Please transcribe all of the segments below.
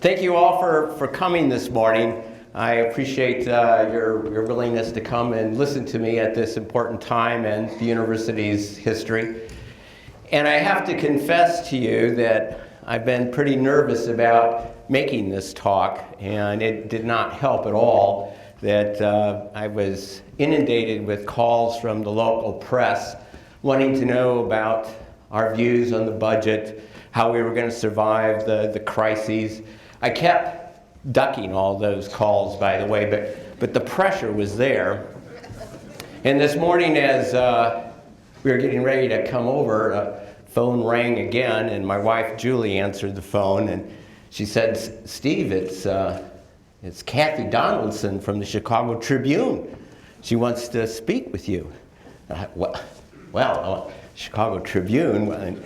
Thank you all for coming this morning. I appreciate your willingness to come and listen to me at this important time in the university's history. And I have to confess to you that I've been pretty nervous about making this talk, and it did not help at all that I was inundated with calls from the local press wanting to know about our views on the budget, how we were going to survive the crises. I kept ducking all those calls, by the way, but the pressure was there. And this morning, as we were getting ready to come over, a phone rang again, and my wife Julie answered the phone, and she said, "Steve, it's Kathy Donaldson from the Chicago Tribune. She wants to speak with you." Well, Chicago Tribune.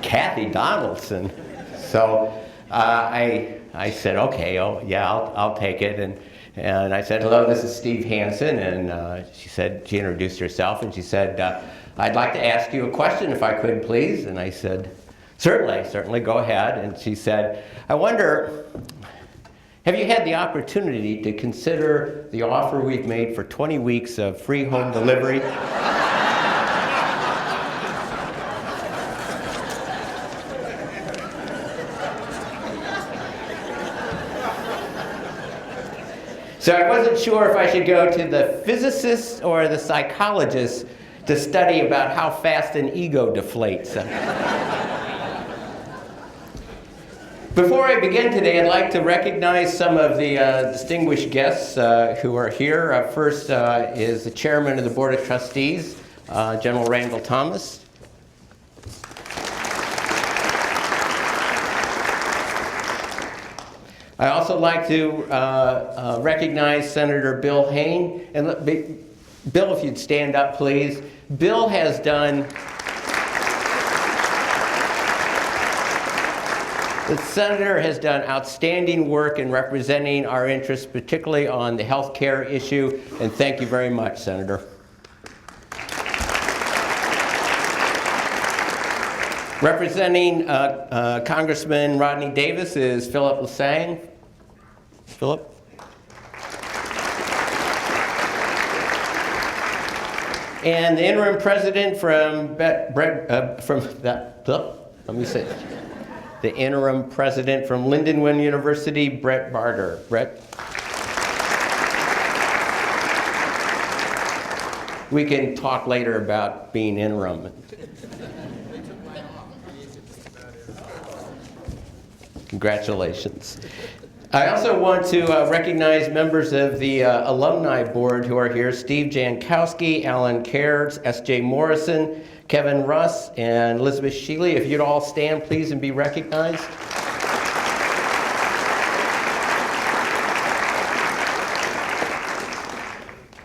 Kathy Donaldson. So I said, okay, I'll take it. And I said, hello, this is Steve Hansen. And she introduced herself, and she said, I'd like to ask you a question if I could, please. And I said, certainly, go ahead. And she said, I wonder, have you had the opportunity to consider the offer we've made for 20 weeks of free home delivery? So I wasn't sure if I should go to the physicist or the psychologist to study about how fast an ego deflates. Before I begin today, I'd like to recognize some of the distinguished guests who are here. First is the chairman of the Board of Trustees, General Randall Thomas. I also like to recognize Senator Bill Hayne. And Bill, if you'd stand up, please. Bill has done, the senator has done outstanding work in representing our interests, particularly on the health care issue. And thank you very much, Senator. Representing Congressman Rodney Davis is Philip Lasang. Philip. And the interim president the interim president from Lindenwood University, Brett Barter. Brett. We can talk later about being interim. Congratulations. I also want to recognize members of the Alumni Board who are here: Steve Jankowski, Alan Cairds, S.J. Morrison, Kevin Russ, and Elizabeth Shealy. If you'd all stand, please, and be recognized.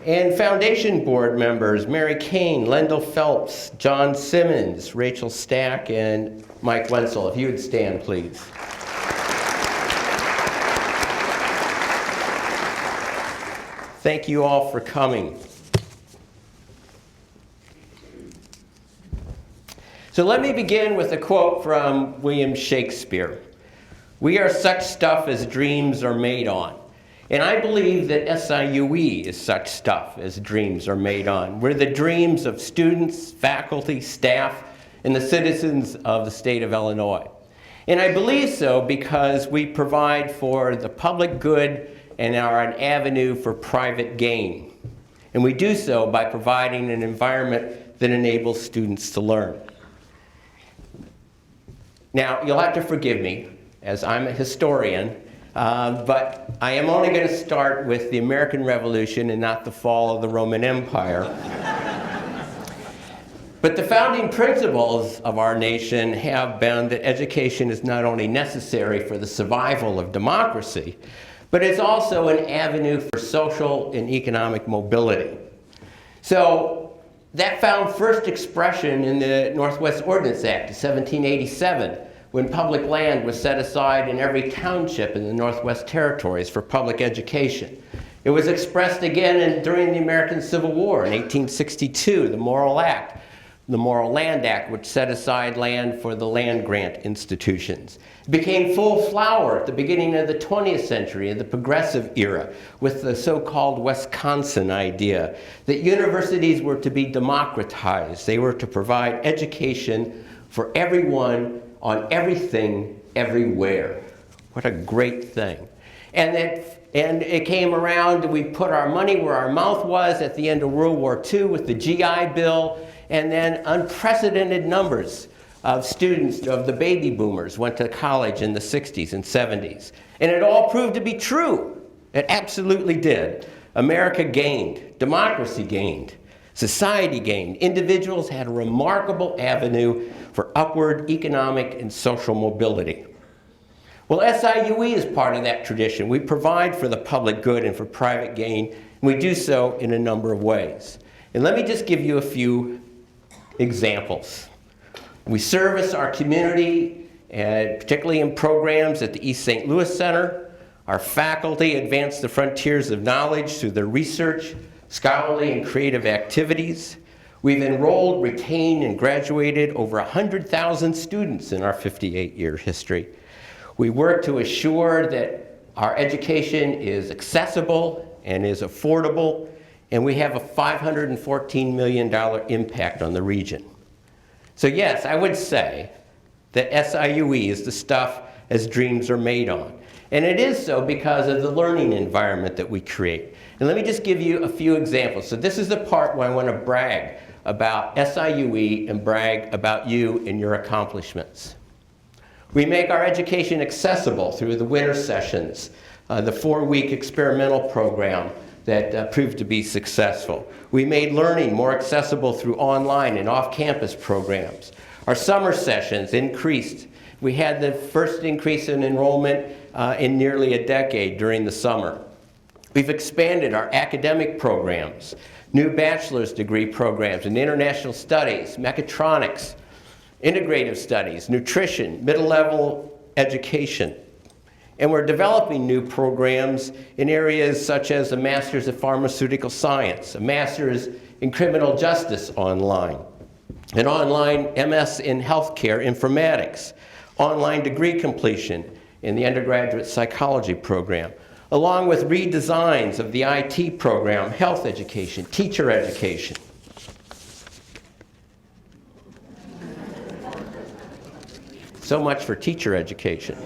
And Foundation Board members: Mary Kane, Lendell Phelps, John Simmons, Rachel Stack, and Mike Wenzel. If you would stand, please. Thank you all for coming. So let me begin with a quote from William Shakespeare. "We are such stuff as dreams are made on." And I believe that SIUE is such stuff as dreams are made on. We're the dreams of students, faculty, staff, and the citizens of the state of Illinois. And I believe so because we provide for the public good and are an avenue for private gain. And we do so by providing an environment that enables students to learn. Now, you'll have to forgive me, as I'm a historian, but I am only going to start with the American Revolution and not the fall of the Roman Empire. But the founding principles of our nation have been that education is not only necessary for the survival of democracy, but it's also an avenue for social and economic mobility. So that found first expression in the Northwest Ordinance Act of 1787, when public land was set aside in every township in the Northwest Territories for public education. It was expressed again during the American Civil War in 1862, the Morrill Act, the Morrill Land Act, which set aside land for the land grant institutions. It became full flower at the beginning of the 20th century, in the progressive era, with the so-called Wisconsin idea that universities were to be democratized. They were to provide education for everyone on everything, everywhere. What a great thing. And it came around, we put our money where our mouth was at the end of World War II with the GI Bill, and then unprecedented numbers of students, of the baby boomers, went to college in the 60s and 70s. And it all proved to be true. It absolutely did. America gained, democracy gained, society gained. Individuals had a remarkable avenue for upward economic and social mobility. Well, SIUE is part of that tradition. We provide for the public good and for private gain, and we do so in a number of ways. And let me just give you a few examples. We service our community, particularly in programs at the East St. Louis Center. Our faculty advance the frontiers of knowledge through their research, scholarly and creative activities. We've enrolled, retained, and graduated over 100,000 students in our 58-year history. We work to assure that our education is accessible and is affordable, and we have a $514 million impact on the region. So yes, I would say that SIUE is the stuff as dreams are made on. And it is so because of the learning environment that we create. And let me just give you a few examples. So this is the part where I want to brag about SIUE and brag about you and your accomplishments. We make our education accessible through the winter sessions, the 4-week experimental program that proved to be successful. We made learning more accessible through online and off-campus programs. Our summer sessions increased. We had the first increase in enrollment in nearly a decade during the summer. We've expanded our academic programs, new bachelor's degree programs in international studies, mechatronics, integrative studies, nutrition, middle-level education. And we're developing new programs in areas such as a Master's of Pharmaceutical Science, a Master's in Criminal Justice online, an online MS in Healthcare Informatics, online degree completion in the undergraduate psychology program, along with redesigns of the IT program, health education, teacher education. So much for teacher education.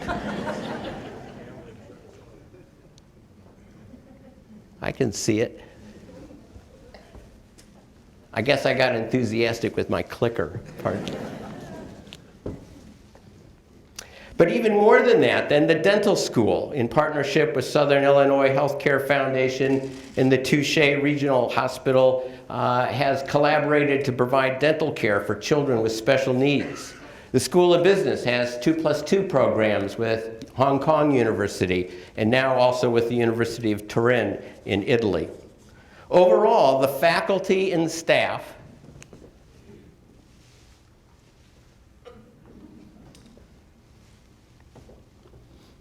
I can see it. I guess I got enthusiastic with my clicker. Pardon. But even more than that, then the dental school, in partnership with Southern Illinois Healthcare Foundation and the Touche Regional Hospital, has collaborated to provide dental care for children with special needs. The School of Business has 2+2 programs with Hong Kong University and now also with the University of Turin in Italy. Overall, the faculty and staff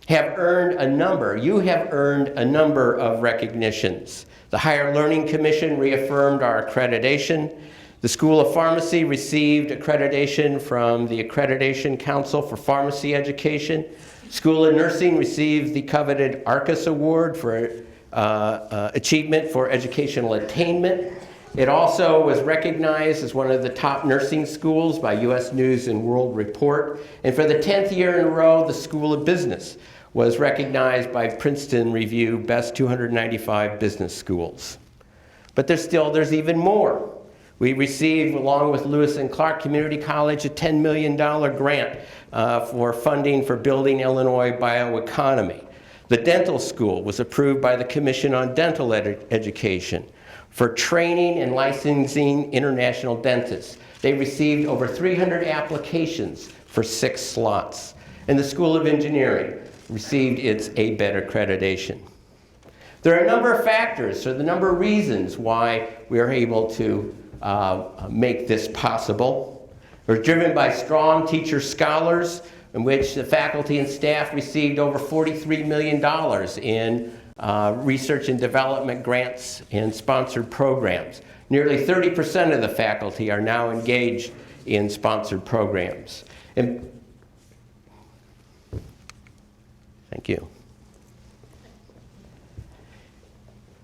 have earned a number, you have earned a number of recognitions. The Higher Learning Commission reaffirmed our accreditation. The School of Pharmacy received accreditation from the Accreditation Council for Pharmacy Education. School of Nursing received the coveted ARCUS Award for Achievement for Educational Attainment. It also was recognized as one of the top nursing schools by U.S. News and World Report. And for the 10th year in a row, the School of Business was recognized by Princeton Review Best 295 Business Schools. But there's even more. We received, along with Lewis and Clark Community College, a $10 million grant for funding for building Illinois bioeconomy. The dental school was approved by the Commission on Dental Education for training and licensing international dentists. They received over 300 applications for 6 slots. And the School of Engineering received its ABET accreditation. There are a number of factors, or the number of reasons why we are able to make this possible. We're driven by strong teacher scholars, in which the faculty and staff received over $43 million in research and development grants and sponsored programs. Nearly 30% of the faculty are now engaged in sponsored programs. And thank you.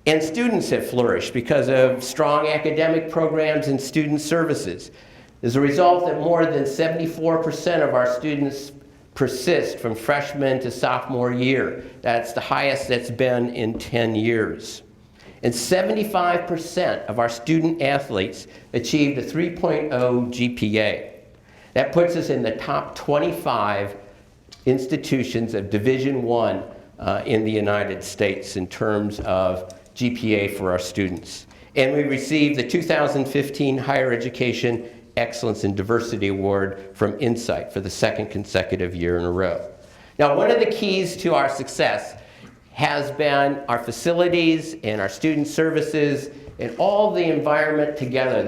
And students have flourished because of strong academic programs and student services. As a result, that more than 74% of our students persist from freshman to sophomore year. That's the highest that's been in 10 years. And 75% of our student athletes achieved a 3.0 GPA. That puts us in the top 25 institutions of Division I in the United States in terms of GPA for our students. And we received the 2015 Higher Education Excellence in Diversity Award from Insight for the second consecutive year in a row. Now, one of the keys to our success has been our facilities and our student services and all the environment together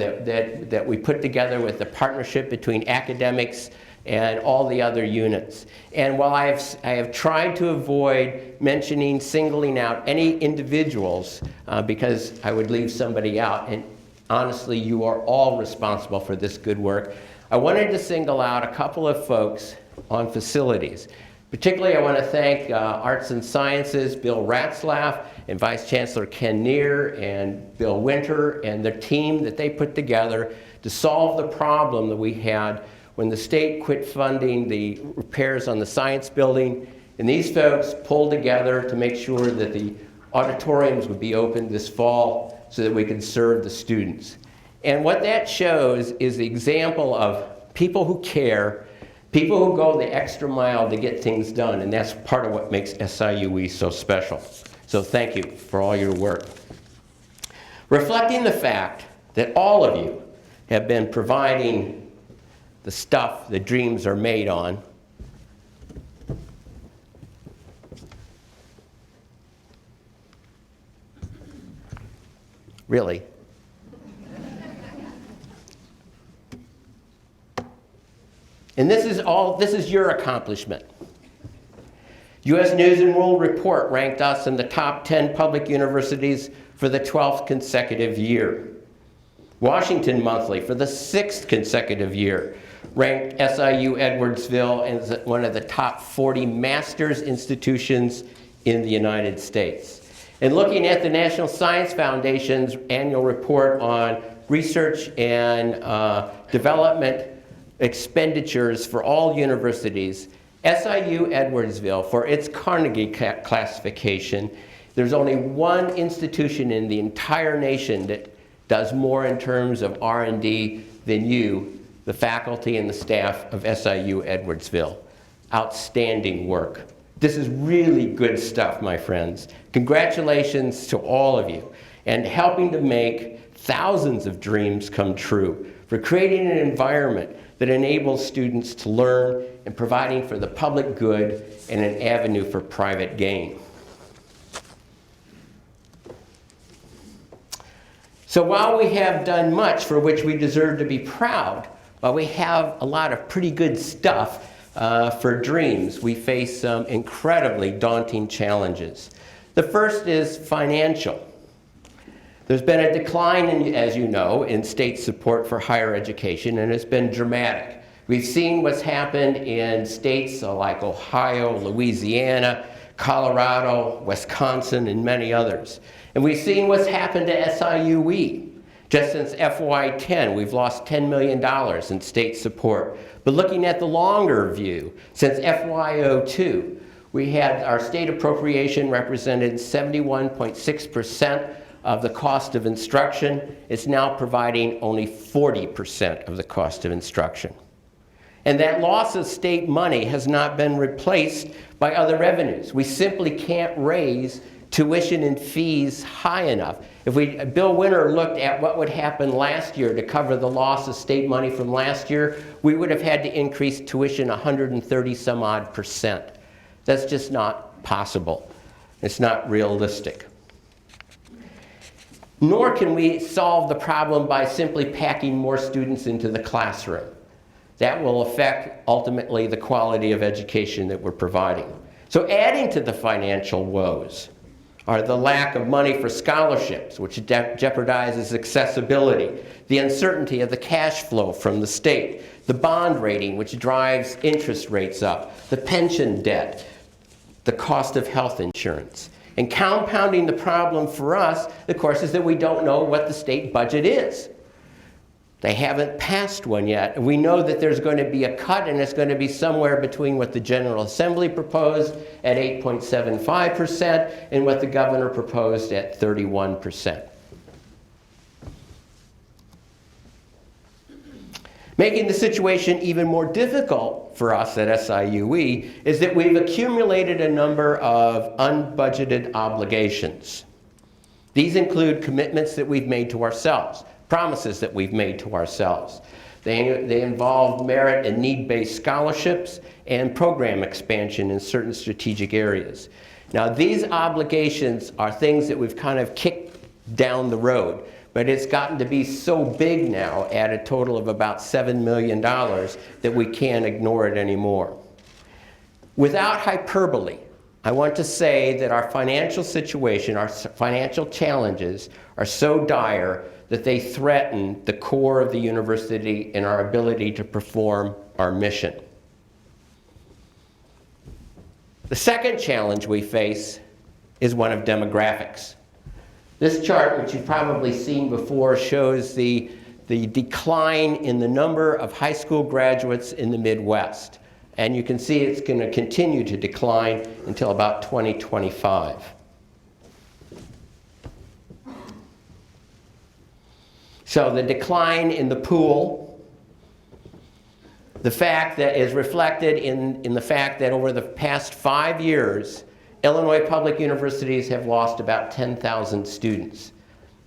that we put together with the partnership between academics and all the other units. And while I have tried to avoid mentioning, singling out any individuals because I would leave somebody out, and honestly, you are all responsible for this good work, I wanted to single out a couple of folks on facilities. Particularly, I want to thank Arts and Sciences, Bill Ratzlaff, and Vice Chancellor Ken Neer, and Bill Winter, and the team that they put together to solve the problem that we had when the state quit funding the repairs on the science building. And these folks pulled together to make sure that the auditoriums would be open this fall so that we could serve the students. And what that shows is the example of people who care, people who go the extra mile to get things done, and that's part of what makes SIUE so special. So thank you for all your work. Reflecting the fact that all of you have been providing the stuff that dreams are made on, really. And this is your accomplishment. U.S. News and World Report ranked us in the top 10 public universities for the 12th consecutive year. Washington Monthly, for the 6th consecutive year, ranked SIU Edwardsville as one of the top 40 master's institutions in the United States. And looking at the National Science Foundation's annual report on research and development expenditures for all universities, SIU Edwardsville, for its Carnegie classification, there's only one institution in the entire nation that does more in terms of R&D than you, the faculty and the staff of SIU Edwardsville. Outstanding work. This is really good stuff, my friends. Congratulations to all of you, and helping to make thousands of dreams come true, for creating an environment that enables students to learn and providing for the public good and an avenue for private gain. So while we have done much for which we deserve to be proud, while we have a lot of pretty good stuff for dreams, we face some incredibly daunting challenges. The first is financial. There's been a decline, as you know, in state support for higher education, and it's been dramatic. We've seen what's happened in states like Ohio, Louisiana, Colorado, Wisconsin, and many others. And we've seen what's happened to SIUE. Just since FY10, we've lost $10 million in state support. But looking at the longer view, since FY02, we had our state appropriation represented 71.6% of the cost of instruction. It's now providing only 40% of the cost of instruction. And that loss of state money has not been replaced by other revenues. We simply can't raise tuition and fees high enough. If Bill Winter looked at what would happen last year to cover the loss of state money from last year, we would have had to increase tuition 130 some odd percent. That's just not possible. It's not realistic. Nor can we solve the problem by simply packing more students into the classroom. That will affect, ultimately, the quality of education that we're providing. So adding to the financial woes are the lack of money for scholarships, which jeopardizes accessibility, the uncertainty of the cash flow from the state, the bond rating, which drives interest rates up, the pension debt, the cost of health insurance. And compounding the problem for us, of course, is that we don't know what the state budget is. They haven't passed one yet. And we know that there's going to be a cut, and it's going to be somewhere between what the General Assembly proposed at 8.75% and what the governor proposed at 31%. Making the situation even more difficult for us at SIUE is that we've accumulated a number of unbudgeted obligations. These include commitments that we've made to ourselves, promises that we've made to ourselves. They involve merit and need-based scholarships and program expansion in certain strategic areas. Now, these obligations are things that we've kind of kicked down the road, but it's gotten to be so big now at a total of about $7 million that we can't ignore it anymore. Without hyperbole, I want to say that our financial situation, our financial challenges are so dire that they threaten the core of the university and our ability to perform our mission. The second challenge we face is one of demographics. This chart, which you've probably seen before, shows the decline in the number of high school graduates in the Midwest. And you can see it's going to continue to decline until about 2025. So the decline in the pool, the fact that is reflected in the fact that over the past 5 years, Illinois public universities have lost about 10,000 students.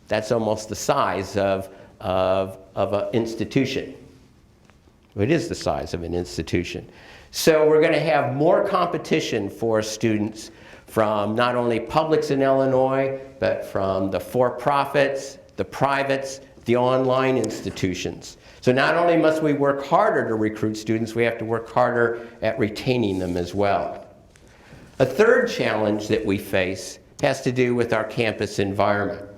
That's almost the size of an institution. It is the size of an institution. So we're going to have more competition for students from not only publics in Illinois, but from the for-profits, the privates, the online institutions. So not only must we work harder to recruit students, we have to work harder at retaining them as well. A third challenge that we face has to do with our campus environment.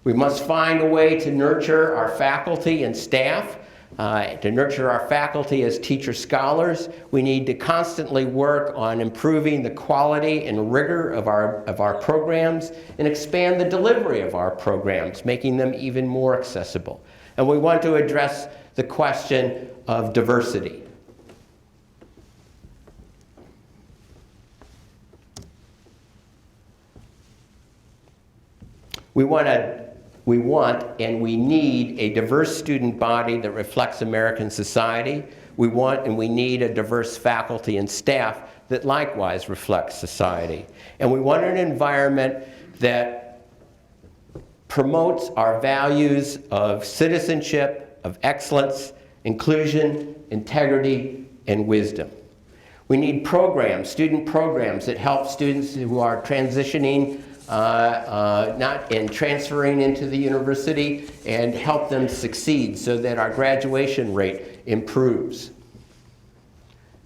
We must find a way to nurture our faculty and staff. To nurture our faculty as teacher scholars, we need to constantly work on improving the quality and rigor of our programs and expand the delivery of our programs, making them even more accessible. And we want to address the question of diversity. We want and we need a diverse student body that reflects American society. We want and we need a diverse faculty and staff that likewise reflects society. And we want an environment that promotes our values of citizenship, of excellence, inclusion, integrity, and wisdom. We need programs, student programs that help students who are transitioning and transferring into the university and help them succeed so that our graduation rate improves.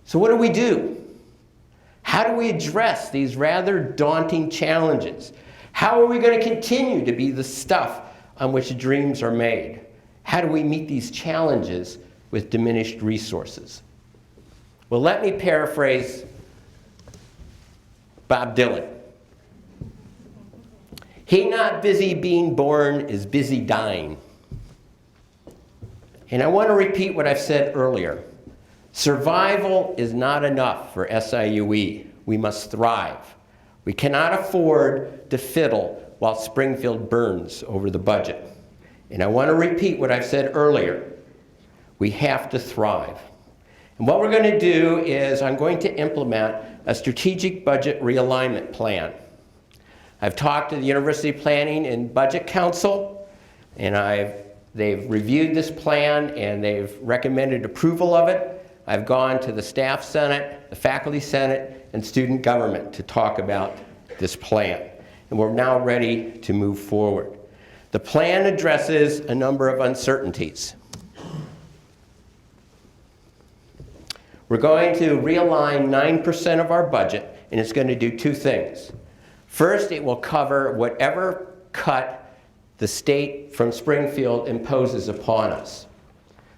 So what do? How do we address these rather daunting challenges? How are we going to continue to be the stuff on which dreams are made? How do we meet these challenges with diminished resources? Well, let me paraphrase Bob Dylan. He not busy being born is busy dying. And I want to repeat what I've said earlier. Survival is not enough for SIUE. We must thrive. We cannot afford to fiddle while Springfield burns over the budget. And I want to repeat what I've said earlier. We have to thrive. And what we're going to do is I'm going to implement a strategic budget realignment plan. I've talked to the University Planning and Budget Council, and they've reviewed this plan and they've recommended approval of it. I've gone to the Staff Senate, the Faculty Senate, and Student Government to talk about this plan. And we're now ready to move forward. The plan addresses a number of uncertainties. We're going to realign 9% of our budget, and it's going to do two things. First, it will cover whatever cut the state from Springfield imposes upon us.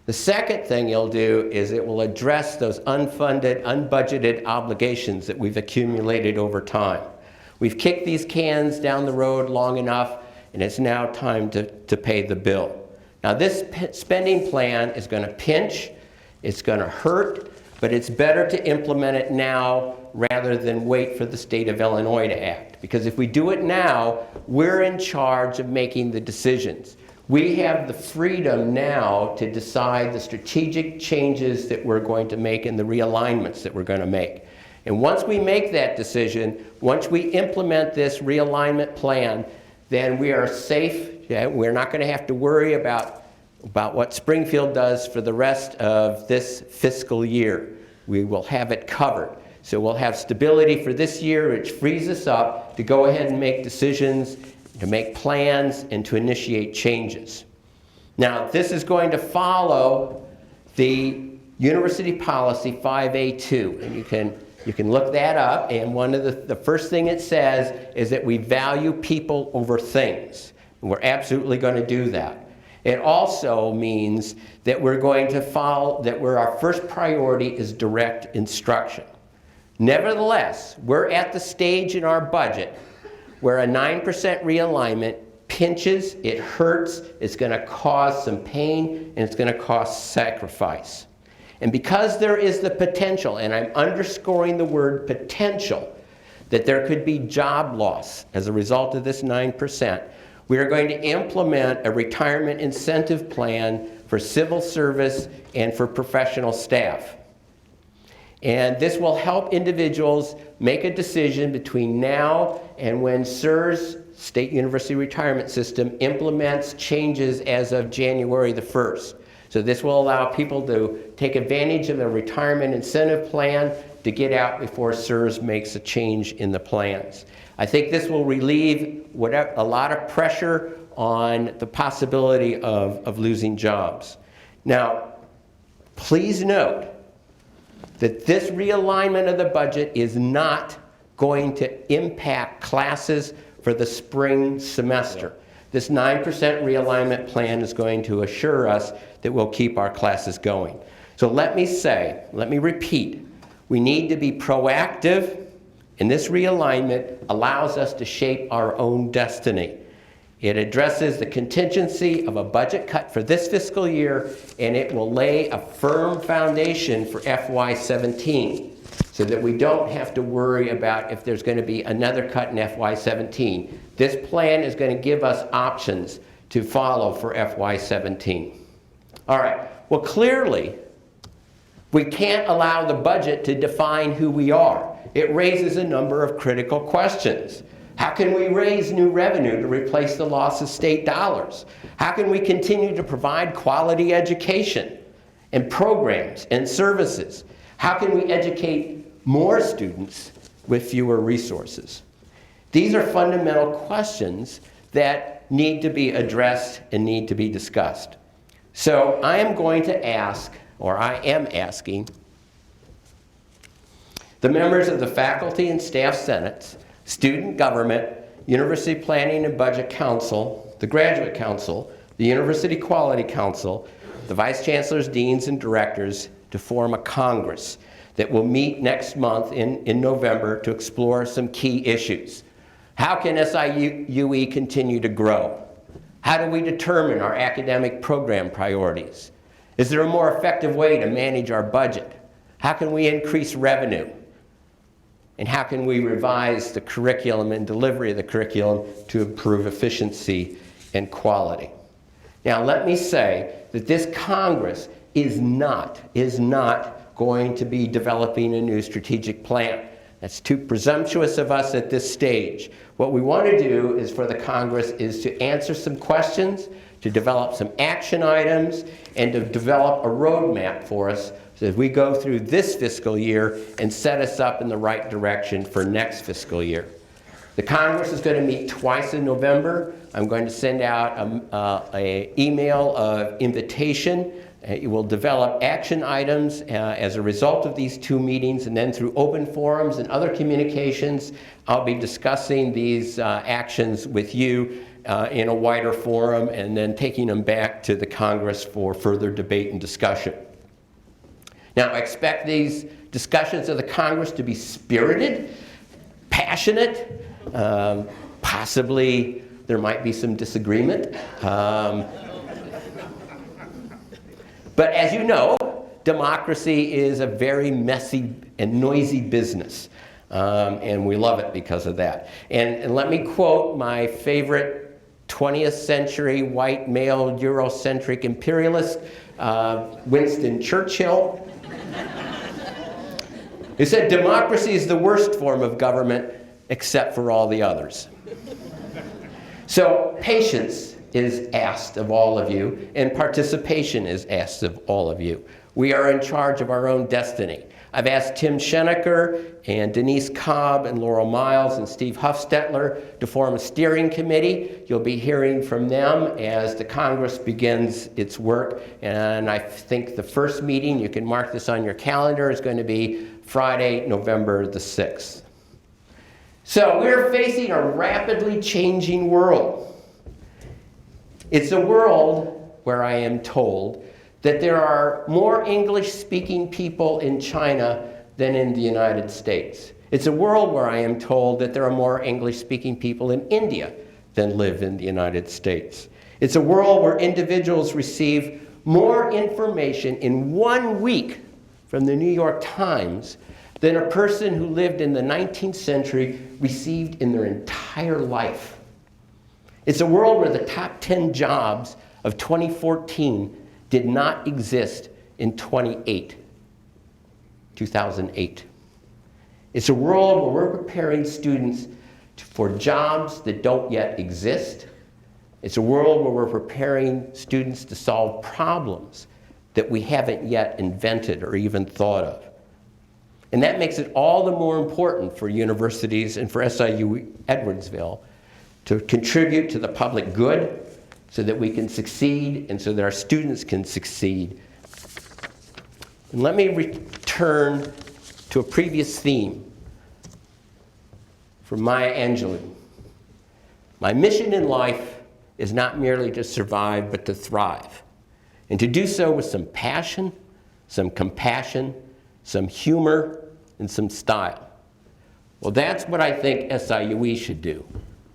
The second thing it'll do is it will address those unfunded, unbudgeted obligations that we've accumulated over time. We've kicked these cans down the road long enough, and it's now time to pay the bill. Now, this spending plan is going to pinch, it's going to hurt, but it's better to implement it now rather than wait for the state of Illinois to act. Because if we do it now, we're in charge of making the decisions. We have the freedom now to decide the strategic changes that we're going to make and the realignments that we're going to make. And once we make that decision, once we implement this realignment plan, then we are safe. We're not going to have to worry about what Springfield does for the rest of this fiscal year. We will have it covered. So we'll have stability for this year, which frees us up to go ahead and make decisions, to make plans, and to initiate changes. Now, this is going to follow the University Policy 5A2, and you can look that up, and one of the first thing it says is that we value people over things. And we're absolutely going to do that. It also means that we're going to follow, that our first priority is direct instruction. Nevertheless, we're at the stage in our budget where a 9% realignment pinches, it hurts, it's going to cause some pain, and it's going to cause sacrifice. And because there is the potential, and I'm underscoring the word potential, that there could be job loss as a result of this 9%, we are going to implement a retirement incentive plan for civil service and for professional staff. And this will help individuals make a decision between now and when SIRS, State University Retirement System, implements changes as of January the 1st. So this will allow people to take advantage of the retirement incentive plan to get out before SIRS makes a change in the plans. I think this will relieve a lot of pressure on the possibility of losing jobs. Now, please note that this realignment of the budget is not going to impact classes for the spring semester. This 9% realignment plan is going to assure us that we'll keep our classes going. So let me repeat, we need to be proactive, and this realignment allows us to shape our own destiny. It addresses the contingency of a budget cut for this fiscal year, and it will lay a firm foundation for FY17 so that we don't have to worry about if there's going to be another cut in FY17. This plan is going to give us options to follow for FY17. All right, well, clearly, we can't allow the budget to define who we are. It raises a number of critical questions. How can we raise new revenue to replace the loss of state dollars? How can we continue to provide quality education and programs and services? How can we educate more students with fewer resources? These are fundamental questions that need to be addressed and need to be discussed. So I am going to ask, or I am asking, the members of the Faculty and Staff Senates, Student Government, University Planning and Budget Council, the Graduate Council, the University Quality Council, the Vice Chancellors, Deans, and Directors to form a Congress that will meet next month in November to explore some key issues. How can SIUE continue to grow? How do we determine our academic program priorities? Is there a more effective way to manage our budget? How can we increase revenue? And how can we revise the curriculum and delivery of the curriculum to improve efficiency and quality? Now, let me say that this Congress is not going to be developing a new strategic plan. That's too presumptuous of us at this stage. What we want to do is for the Congress is to answer some questions, to develop some action items, and to develop a roadmap for us so as we go through this fiscal year and set us up in the right direction for next fiscal year. The Congress is going to meet twice in November. I'm going to send out an email of invitation It will develop action items as a result of these 2 meetings, and then through open forums and other communications, I'll be discussing these actions with you in a wider forum and then taking them back to the Congress for further debate and discussion. Now, I expect these discussions of the Congress to be spirited, passionate, possibly there might be some disagreement. But as you know, democracy is a very messy and noisy business, and we love it because of that. And let me quote my favorite 20th century white male Eurocentric imperialist, Winston Churchill. He said, "Democracy is the worst form of government except for all the others." So patience is asked of all of you, and participation is asked of all of you. We are in charge of our own destiny. I've asked Tim Schenecker and Denise Cobb and Laurel Miles and Steve Huffstetler to form a steering committee. You'll be hearing from them as the Congress begins its work. And I think the first meeting, you can mark this on your calendar, is going to be Friday, November the 6th. So we're facing a rapidly changing world. It's a world where I am told that there are more English-speaking people in China than in the United States. It's a world where I am told that there are more English-speaking people in India than live in the United States. It's a world where individuals receive more information in 1 week from the New York Times than a person who lived in the 19th century received in their entire life. It's a world where the top 10 jobs of 2014 did not exist in 2008. It's a world where we're preparing students for jobs that don't yet exist. It's a world where we're preparing students to solve problems that we haven't yet invented or even thought of. And that makes it all the more important for universities and for SIUE Edwardsville to contribute to the public good so that we can succeed and so that our students can succeed. And let me return to a previous theme from Maya Angelou. My mission in life is not merely to survive, but to thrive. And to do so with some passion, some compassion, some humor, and some style. Well, that's what I think SIUE should do.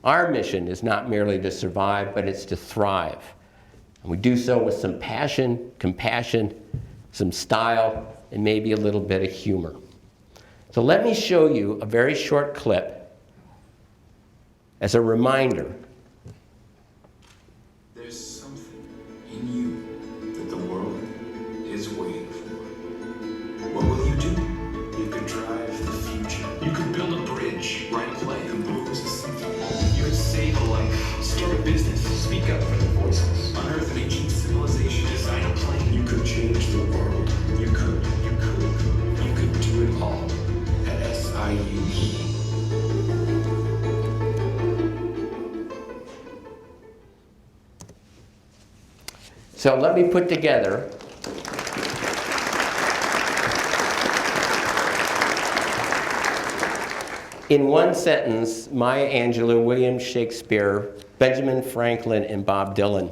Our mission is not merely to survive, but it's to thrive. And we do so with some passion, compassion, some style, and maybe a little bit of humor. So let me show you a very short clip as a reminder. There's something in you that the world is waiting for. What will you do? You could drive the future. You could build a bridge, write a play, compose a symphony. You could save a life, start a business, speak up for the voiceless, unearth an ancient civilization, design a plane. You could change the world. You could do it all at SIUE. So let me put together in one sentence Maya Angelou, William Shakespeare, Benjamin Franklin, and Bob Dylan.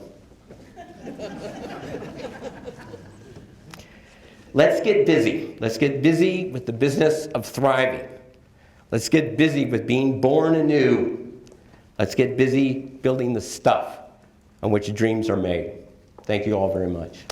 Let's get busy. Let's get busy with the business of thriving. Let's get busy with being born anew. Let's get busy building the stuff on which dreams are made. Thank you all very much.